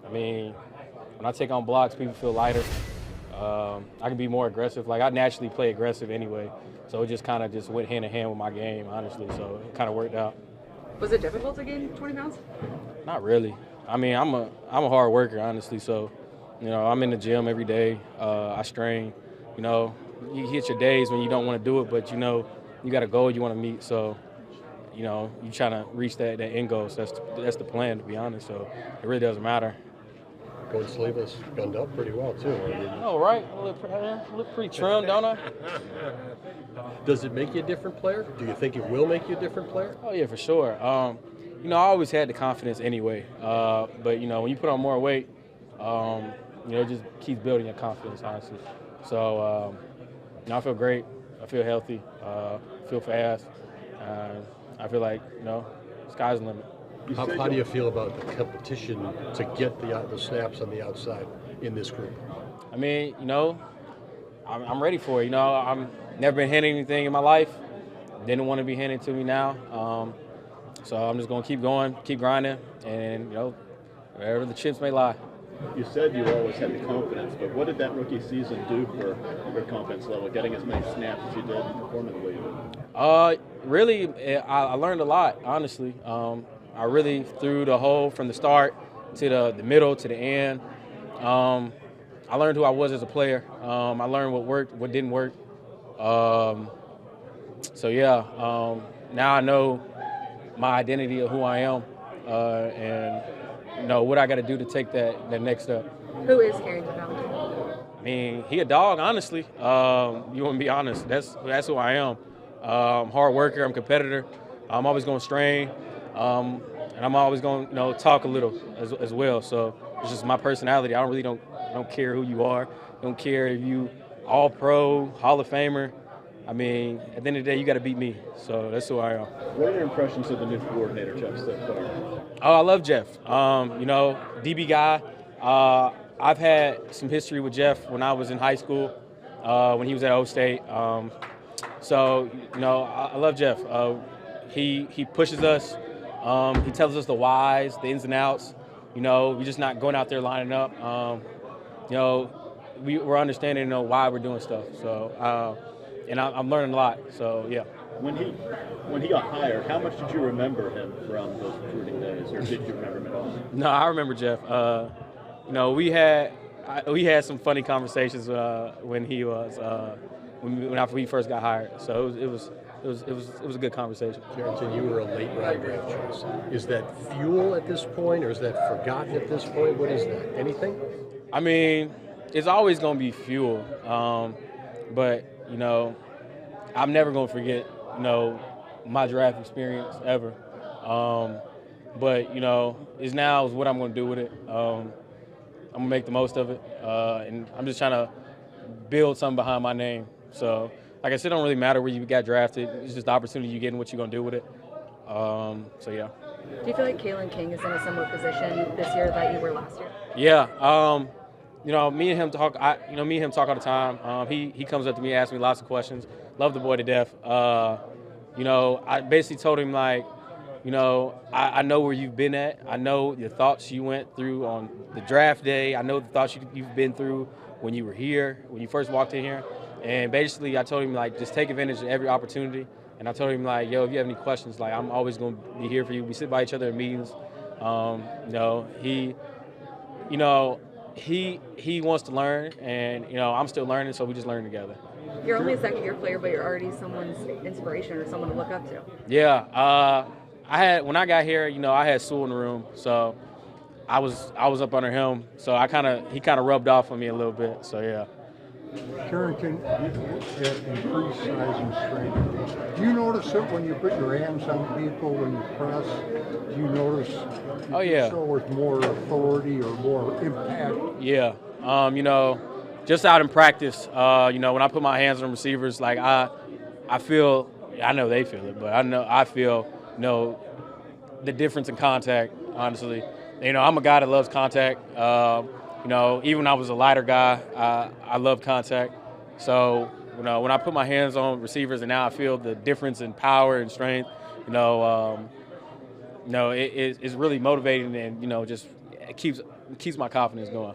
I mean, when I take on blocks, people feel lighter. I can be more aggressive. Like, I naturally play aggressive anyway, so it just kind of just went hand in hand with my game, honestly. So it kind of worked out. Was it difficult to gain 20 pounds? Not really. I mean, I'm a hard worker, honestly. So, I'm in the gym every day. I strain. You know, you hit your days when you don't want to do it, but you got a goal you want to meet. So, you trying to reach that end goal. So that's the plan, to be honest. So it really doesn't matter. Going sleeveless, gunned up pretty well too. Oh, right. I look pretty trim, don't I? Does it make you a different player? Do you think it will make you a different player? Oh, yeah, for sure. I always had the confidence anyway. But, when you put on more weight, it just keeps building your confidence, honestly. So, I feel great. I feel healthy. I feel fast. I feel like, sky's the limit. How do you feel about the competition to get the snaps on the outside in this group? I mean, I'm ready for it. I'm never been handed anything in my life. Didn't want to be handed to me now. So I'm just going to keep going, keep grinding, and, wherever the chips may lie. You said you always had the confidence, but what did that rookie season do for your confidence level, getting as many snaps as you did and performing the way you did? Really, I learned a lot, honestly. I really threw the whole from the start to the middle to the end. I learned who I was as a player. I learned what worked, what didn't work. Now I know my identity of who I am and what I got to do to take that next step. Who is Carrington Valentine? I mean, he a dog, honestly. You want to be honest. That's who I am. Hard worker. I'm a competitor. I'm always going to strain. And I'm always going to talk a little as well. So it's just my personality. I don't care who you are. Don't care if you all pro, Hall of Famer. I mean, at the end of the day, you got to beat me. So that's who I am. What are your impressions of the new coordinator, Jeff, so far? Oh, I love Jeff. DB guy. I've had some history with Jeff when I was in high school, when he was at O State. I love Jeff. He pushes us. He tells us the whys, the ins and outs. We're just not going out there lining up. We're understanding why we're doing stuff. So, and I'm learning a lot. So, yeah. When he got hired, how much did you remember him from those recruiting days, or did you remember him at all? No, I remember Jeff. We had some funny conversations when he was after we first got hired. So it was a good conversation. Carrington, you were a late round draft choice. Is that fuel at this point, or is that forgotten at this point? What is that? Anything? I mean, it's always going to be fuel. But I'm never going to forget, my draft experience ever. But is what I'm going to do with it. I'm going to make the most of it. And I'm just trying to build something behind my name. So, like I said, it don't really matter where you got drafted. It's just the opportunity you get and what you're going to do with it. Yeah. Do you feel like Kalen King is in a similar position this year that you were last year? Yeah. Me and him talk. Me and him talk all the time. He comes up to me, asks me lots of questions. Love the boy to death. I basically told him I know where you've been at. I know the thoughts you went through on the draft day. I know the thoughts you've been through when you were here, when you first walked in here. And basically, I told him just take advantage of every opportunity. And I told him if you have any questions, I'm always going to be here for you. We sit by each other in meetings. He wants to learn, and I'm still learning, so we just learn together. You're only a second-year player, but you're already someone's inspiration or someone to look up to. Yeah, when I got here, I had Sewell in the room, so I was up under him. So he kind of rubbed off on me a little bit. So yeah. Carrington, you have increased size and strength. Do you notice it when you put your hands on people, when you press? Do you notice you show with more authority or more impact? Yeah. Just out in practice, when I put my hands on receivers, I feel, I know they feel it, but I feel the difference in contact, honestly. I'm a guy that loves contact. Even when I was a lighter guy, I love contact. So, when I put my hands on receivers and now I feel the difference in power and strength, it's really motivating and, just it keeps keeps my confidence going.